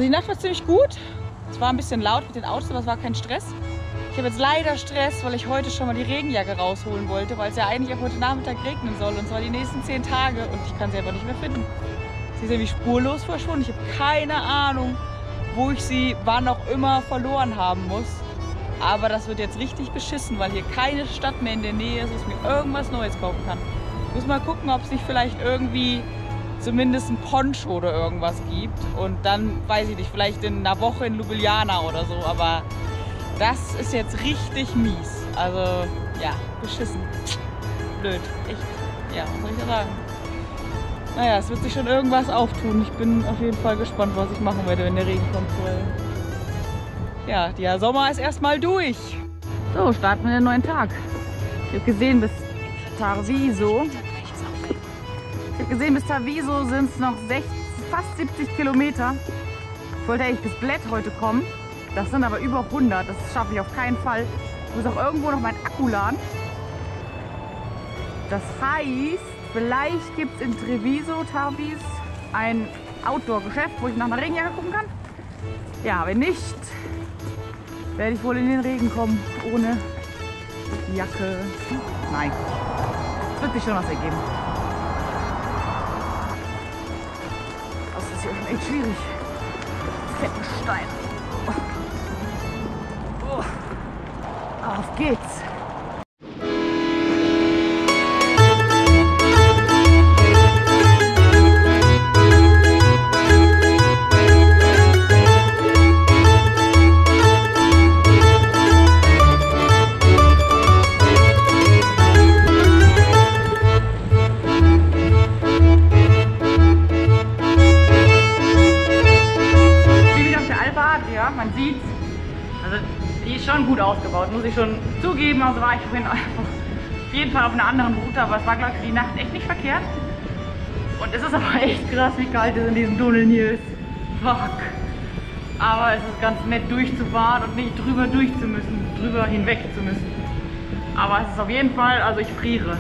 Also die Nacht war ziemlich gut. Es war ein bisschen laut mit den Autos, aber es war kein Stress. Ich habe jetzt leider Stress, weil ich heute schon mal die Regenjacke rausholen wollte, weil es ja eigentlich auch heute Nachmittag regnen soll und zwar die nächsten 10 Tage und ich kann sie einfach nicht mehr finden. Sie ist irgendwie spurlos verschwunden. Ich habe keine Ahnung, wo ich sie wann auch immer verloren haben muss. Aber das wird jetzt richtig beschissen, weil hier keine Stadt mehr in der Nähe ist, wo ich mir irgendwas Neues kaufen kann. Ich muss mal gucken, ob es nicht vielleicht irgendwie zumindest ein Poncho oder irgendwas gibt. Und dann, weiß ich nicht, vielleicht in einer Woche in Ljubljana oder so. Aber das ist jetzt richtig mies. Also, ja, beschissen. Blöd, echt. Ja, was soll ich da sagen? Naja, es wird sich schon irgendwas auftun. Ich bin auf jeden Fall gespannt, was ich machen werde, wenn der Regen kommt. Weil ja, der Sommer ist erstmal durch. So, starten wir den neuen Tag. Ich habe gesehen, bis Tarviso sind es noch fast 70 Kilometer. Ich wollte eigentlich bis Bled heute kommen. Das sind aber über 100. Das schaffe ich auf keinen Fall. Ich muss auch irgendwo noch meinen Akku laden. Das heißt, vielleicht gibt es in Tarvis ein Outdoor-Geschäft, wo ich nach einer Regenjacke gucken kann. Ja, wenn nicht, werde ich wohl in den Regen kommen, ohne Jacke. Nein, es wird sich schon was ergeben. Das ist hier schon echt schwierig. Fetten Stein. Oh. Auf geht's. Man sieht, also die ist schon gut ausgebaut, muss ich schon zugeben. Also war ich auf jeden Fall auf einer anderen Route, aber es war, glaube ich, für die Nacht echt nicht verkehrt. Und es ist aber echt krass, wie kalt es in diesen Tunneln hier ist. Fuck. Aber es ist ganz nett durchzufahren und nicht drüber hinweg zu müssen. Aber es ist auf jeden Fall, also ich friere.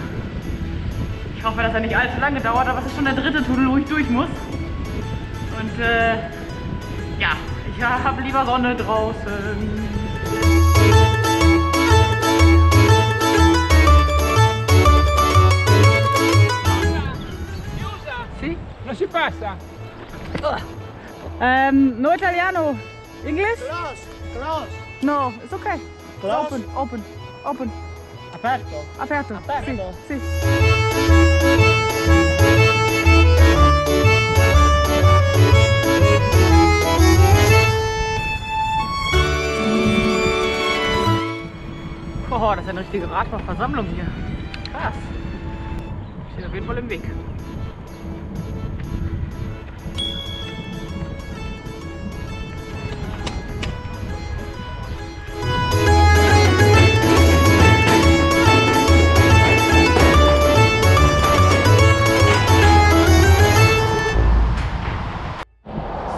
Ich hoffe, dass er nicht allzu lange dauert, aber es ist schon der 3. Tunnel, wo ich durch muss. Und ja. Ich habe lieber Sonne draußen. Sì? Non si passa? No italiano. English? Close. No, it's okay. Close. Open. Aperto. Aperto. Aperto. Sì. Oh, das ist eine richtige Radfahrversammlung hier. Krass. Steht auf jeden Fall im Weg.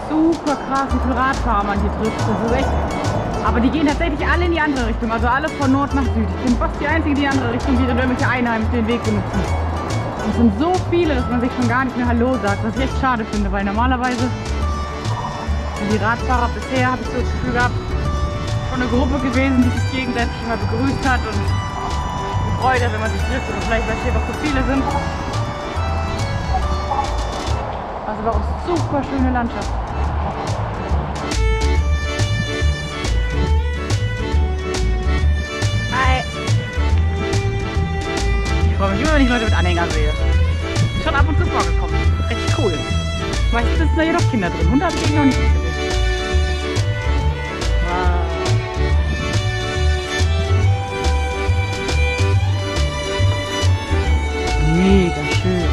Super krass, wie viele Radfahrer man hier trifft. Das ist echt. Aber die gehen tatsächlich alle in die andere Richtung, also alle von Nord nach Süd. Ich bin fast die einzige, die in die andere Richtung geht und irgendwelche Einheimischen den Weg benutzen. Und es sind so viele, dass man sich schon gar nicht mehr Hallo sagt, was ich echt schade finde, weil normalerweise sind die Radfahrer bisher, habe ich so das Gefühl gehabt, schon eine Gruppe gewesen, die sich gegenseitig immer begrüßt hat und gefreut hat, wenn man sich trifft oder vielleicht, weil es hier doch so viele sind. Also bei uns super schöne Landschaft. Ich freue mich immer, wenn ich Leute mit Anhängern sehe. Ist schon ab und zu vorgekommen. Recht cool. Meistens sitzen da jedoch Kinder drin. Hunde habe ich noch nicht gesehen. Wow. Mega schön.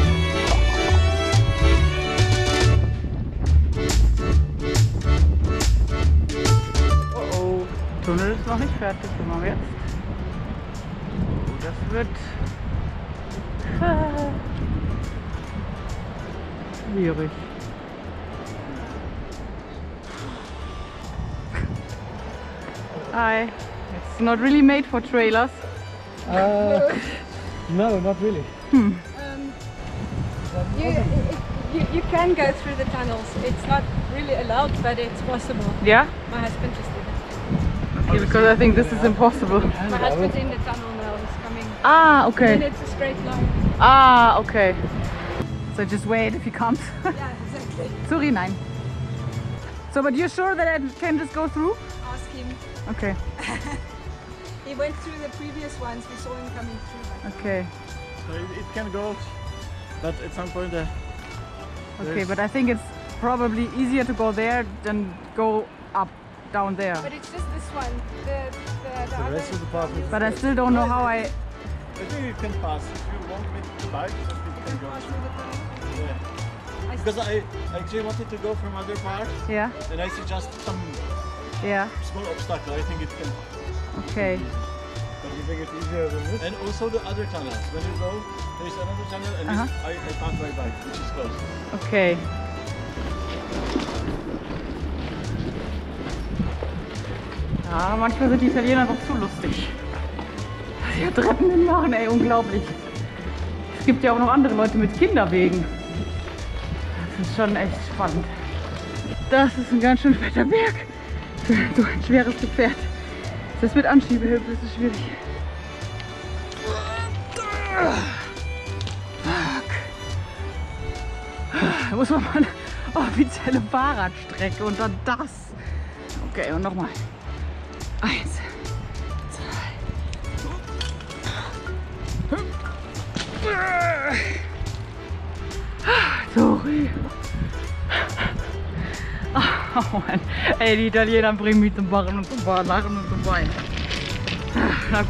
Oh oh. Tunnel ist noch nicht fertig. Was machen wir jetzt? Das wird schwierig. Hi. It's not really made for trailers. No, not really. You You can go through the tunnels. It's not really allowed, but it's possible. Yeah? My husband just did it. Okay, because I think this is impossible. My husband's in the tunnel now. He's coming. Ah, And okay. it's a straight line. Ah, okay. So just wait if he comes. Yeah, exactly. Sorry, nein. So, but you're sure that I can just go through? Ask him. Okay. He went through the previous ones. We saw him coming through. Okay. So it can go, but at some point Okay, but I think it's probably easier to go there than go up, down there. But it's just this one. The other rest of the path is- But I still don't know how I... I think you can pass. If you walk with the bike, then you can go. pass through the tunnel. Yeah. Because I actually wanted to go from other part, Yeah? and I see just some Yeah. small obstacle. I think it can. Okay. But you think it's easier than this? And also the other tunnels. When you go, there is another tunnel, and this, I found my bike, which is closed. Okay. Ja, manchmal sind die Italiener doch zu lustig. Was die Treppen hinmachen, ey, unglaublich. Es gibt ja auch noch andere Leute mit Kinderwegen. Das ist schon echt spannend. Das ist ein ganz schön fetter Berg für so ein schweres Gefährt. Das mit Anschiebehilfe, das ist schwierig. Fuck. Da muss man mal eine offizielle Fahrradstrecke und dann das. Okay, und nochmal. 1, 2. Sorry. Oh Mann. Ey, die Italiener bringen mich zum Lachen und zum Weinen. Na gut.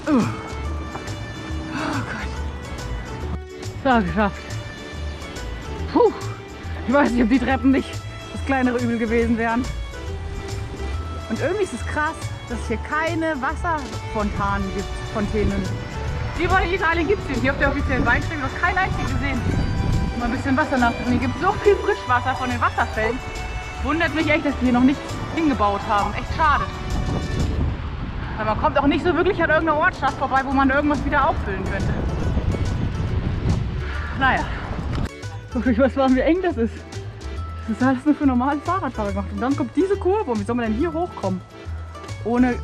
Oh Gott. So, geschafft. Puh. Ich weiß nicht, ob die Treppen nicht das kleinere Übel gewesen wären. Und irgendwie ist es krass, dass es hier keine Wasserfontanen gibt, Fontänen. Überall in Italien gibt es die. Hier auf der offiziellen Weinstrecke noch kein einziges gesehen. Mal ein bisschen Wasser nachdrehen. Hier gibt es so viel Frischwasser von den Wasserfällen. Wundert mich echt, dass die hier noch nichts hingebaut haben. Echt schade. Weil man kommt auch nicht so wirklich an irgendeiner Ortschaft vorbei, wo man irgendwas wieder auffüllen könnte. Naja. Ich weiß mal, wie eng das ist. Das ist alles nur für normale Fahrradfahrer gemacht. Und dann kommt diese Kurve. Und wie soll man denn hier hochkommen? Ohne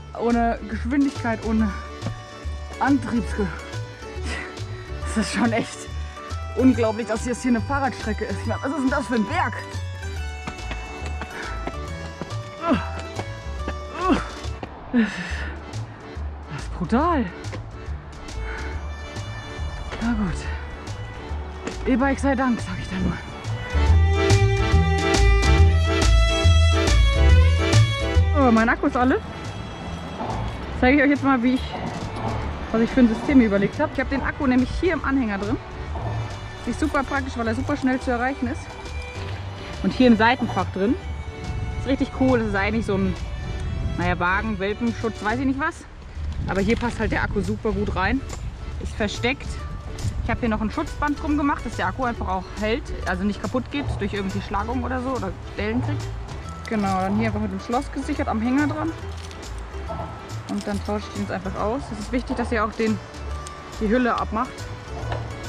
Geschwindigkeit, ohne Antriebsge... Das ist schon echt unglaublich, dass jetzt hier eine Fahrradstrecke ist. Ich meine, was ist denn das für ein Berg? Das ist brutal. Na gut. E-Bike sei Dank, sag ich da nur. So, mein Akku ist alle. Zeige ich euch jetzt mal, was ich für ein System überlegt habe. Ich habe den Akku nämlich hier im Anhänger drin. Das ist super praktisch, weil er super schnell zu erreichen ist. Und hier im Seitenfach drin. Das ist richtig cool. Das ist eigentlich so ein, naja, Wagen, Welpenschutz, weiß ich nicht was. Aber hier passt halt der Akku super gut rein. Ist versteckt. Ich habe hier noch ein Schutzband drum gemacht, dass der Akku einfach auch hält, also nicht kaputt geht durch irgendwie Schlagung oder so oder Dellen kriegt. Genau, dann hier einfach mit dem Schloss gesichert am Hänger dran. Und dann tausche ich den jetzt einfach aus. Es ist wichtig, dass ihr auch die Hülle abmacht,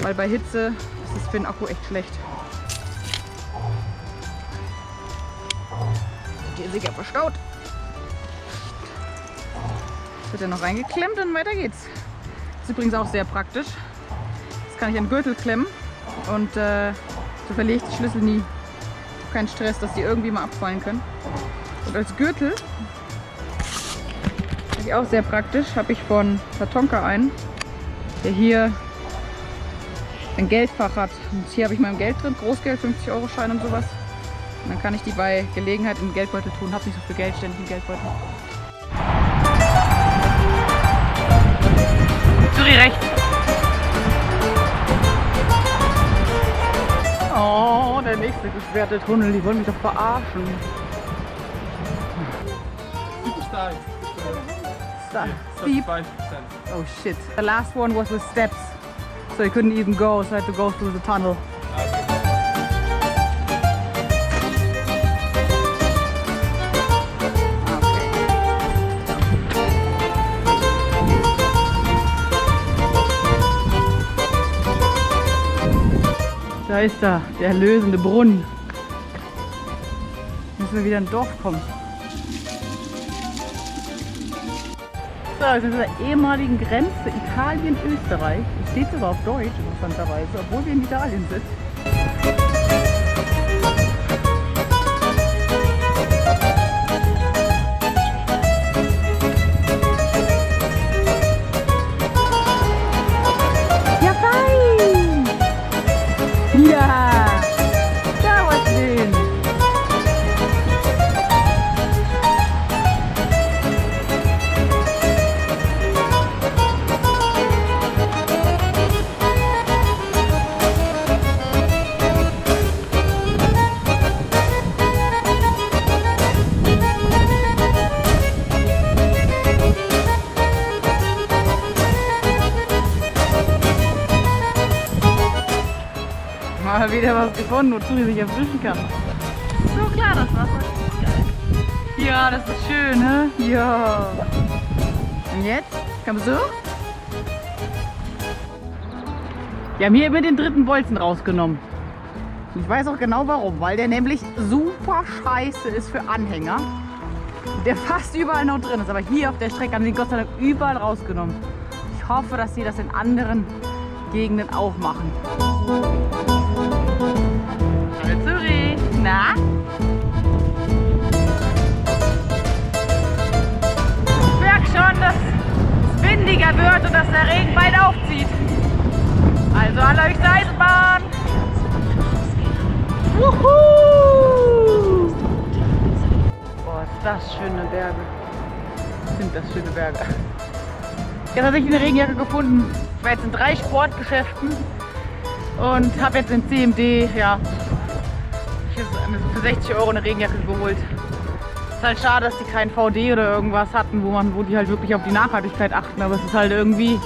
weil bei Hitze ist es für den Akku echt schlecht. Hier sicher verstaut. Jetzt wird er noch reingeklemmt und weiter geht's. Das ist übrigens auch sehr praktisch. Das kann ich an den Gürtel klemmen und so verliere ich die Schlüssel nie. Kein Stress, dass die irgendwie mal abfallen können. Und als Gürtel, das ist auch sehr praktisch, habe ich von Tatonka einen, der hier ein Geldfach hat. Und hier habe ich mein Geld drin, Großgeld, 50-Euro-Schein und sowas. Und dann kann ich die bei Gelegenheit in den Geldbeutel tun. Habe nicht so viel Geld ständig im Geldbeutel. Sorry, rechts. Oh, der nächste gesperrte Tunnel. Die wollen mich doch verarschen. Steep. Oh shit. The last one was with steps. So you couldn't even go, so I had to go through the tunnel. Da ist er, der erlösende Brunnen. Müssen wir wieder in ein Dorf kommen. So, wir sind an der ehemaligen Grenze Italien-Österreich. Es steht sogar auf Deutsch, interessanterweise, obwohl wir in Italien sind. Ja, fein! Ja! Da was schön! Mal wieder was gefunden, wozu sie sich erfrischen kann. So klar, das Wasser ist geil. Ja, das ist schön, ne? Ja. Und jetzt? Kommst du? Wir haben hier immer den dritten Bolzen rausgenommen. Ich weiß auch genau warum, weil der nämlich super scheiße ist für Anhänger. Der fast überall noch drin ist, aber hier auf der Strecke haben sie ihn Gott sei Dank überall rausgenommen. Ich hoffe, dass sie das in anderen Gegenden auch machen. Hallo Zuri, na? Ich merke schon, dass es windiger wird und dass der Regen bald aufzieht. Also an euch Eisenbahn! Wuhu! Boah, ist das schöne Berge. Sind das schöne Berge. Jetzt habe ich eine Regenjacke gefunden. Ich war jetzt in 3 Sportgeschäften und habe jetzt in CMD, ja, für 60 € eine Regenjacke geholt. Ist halt schade, dass die kein VD oder irgendwas hatten, wo die halt wirklich auf die Nachhaltigkeit achten. Aber es ist halt irgendwie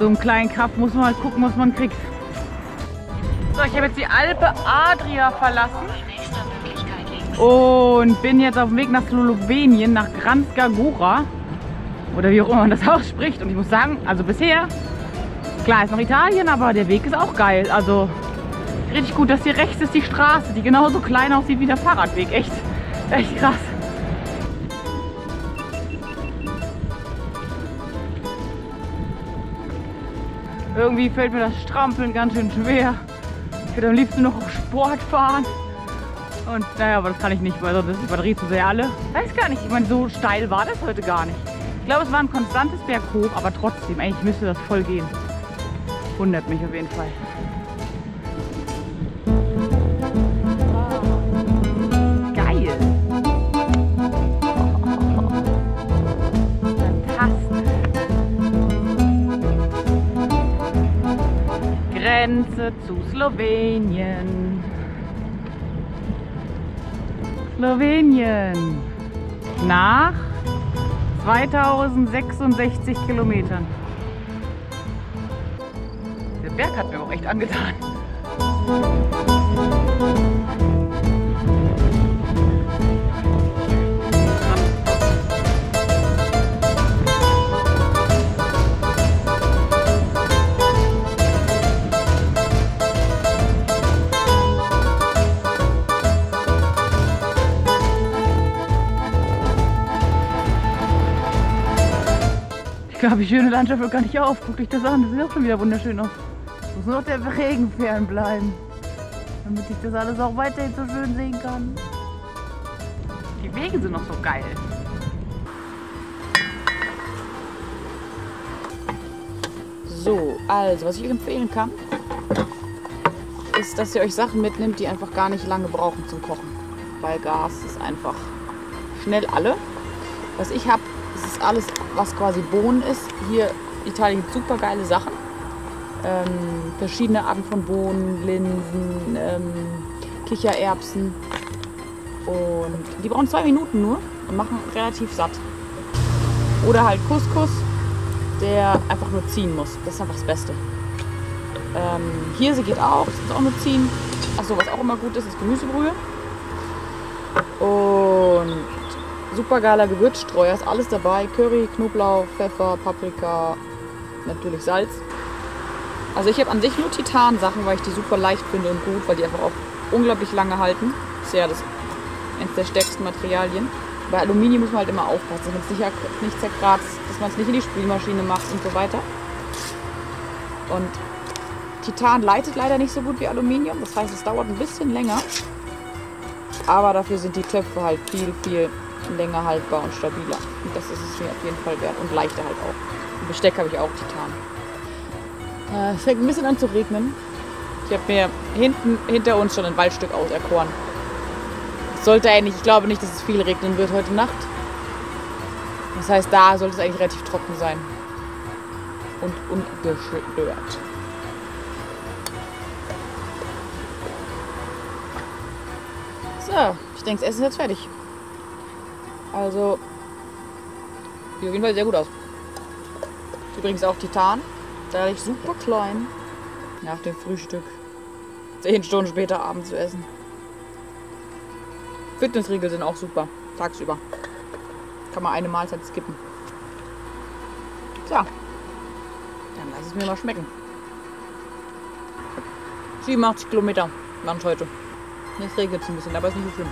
so im kleinen Kaff, muss man halt gucken, was man kriegt. So, ich habe jetzt die Alpe Adria verlassen und bin jetzt auf dem Weg nach Slowenien, nach Kranjska Gora. Oder wie auch immer man das ausspricht. Und ich muss sagen, also bisher, klar ist noch Italien, aber der Weg ist auch geil. Also richtig gut, dass hier rechts ist die Straße, die genauso klein aussieht wie der Fahrradweg. Echt krass. Irgendwie fällt mir das Strampeln ganz schön schwer. Ich würde am liebsten noch auf Sport fahren. Und naja, aber das kann ich nicht, weil sonst ist die Batterie zu sehr alle. Weiß gar nicht, ich meine, so steil war das heute gar nicht. Ich glaube, es war ein konstantes Berg hoch, aber trotzdem, eigentlich müsste das voll gehen. Wundert mich auf jeden Fall. Geil! Fantastisch! Grenze zu Slowenien. Slowenien. Nach 2066 Kilometern. Der Berg hat mir auch echt angetan. Ich glaube, die schöne Landschaft hört gar nicht auf. Guckt euch das an, das sieht auch schon wieder wunderschön aus. Muss nur noch der Regen fernbleiben, damit ich das alles auch weiterhin so schön sehen kann. Die Wege sind noch so geil. So, also, was ich euch empfehlen kann, ist, dass ihr euch Sachen mitnimmt, die einfach gar nicht lange brauchen zum Kochen. Weil Gas ist einfach schnell alle. Was ich habe, das ist alles, was quasi Bohnen ist. Hier in Italien gibt es super geile Sachen. Verschiedene Arten von Bohnen, Linsen, Kichererbsen. Und die brauchen 2 Minuten nur und machen relativ satt. Oder halt Couscous, der einfach nur ziehen muss. Das ist einfach das Beste. Hirse geht auch, das ist auch nur ziehen. Achso, was auch immer gut ist, ist Gemüsebrühe. Und super geiler Gewürzstreuer, ist alles dabei. Curry, Knoblauch, Pfeffer, Paprika, natürlich Salz. Also ich habe an sich nur Titan-Sachen, weil ich die super leicht finde und gut, weil die einfach auch unglaublich lange halten. Das ist ja eines der stärksten Materialien. Bei Aluminium muss man halt immer aufpassen, dass man es nicht zerkratzt, dass man es nicht in die Spülmaschine macht und so weiter. Und Titan leitet leider nicht so gut wie Aluminium, das heißt, es dauert ein bisschen länger. Aber dafür sind die Töpfe halt viel, viel länger haltbar und stabiler. Und das ist es mir auf jeden Fall wert und leichter halt auch. Und Besteck habe ich auch Titan. Es fängt ein bisschen an zu regnen. Ich habe mir hinter uns schon ein Waldstück auserkoren. Sollte eigentlich, ich glaube nicht, dass es viel regnen wird heute Nacht. Das heißt, da sollte es eigentlich relativ trocken sein. Und ungestört. So, ich denke, das Essen ist jetzt fertig. Also, sieht auf jeden Fall sehr gut aus. Übrigens auch Titan. Dadurch super klein. Nach dem Frühstück 10 Stunden später abends zu essen. Fitnessriegel sind auch super. Tagsüber. Kann man eine Mahlzeit skippen. Tja. Dann lass es mir mal schmecken. 87 Kilometer waren es heute. Jetzt regnet es ein bisschen, aber ist nicht so schlimm.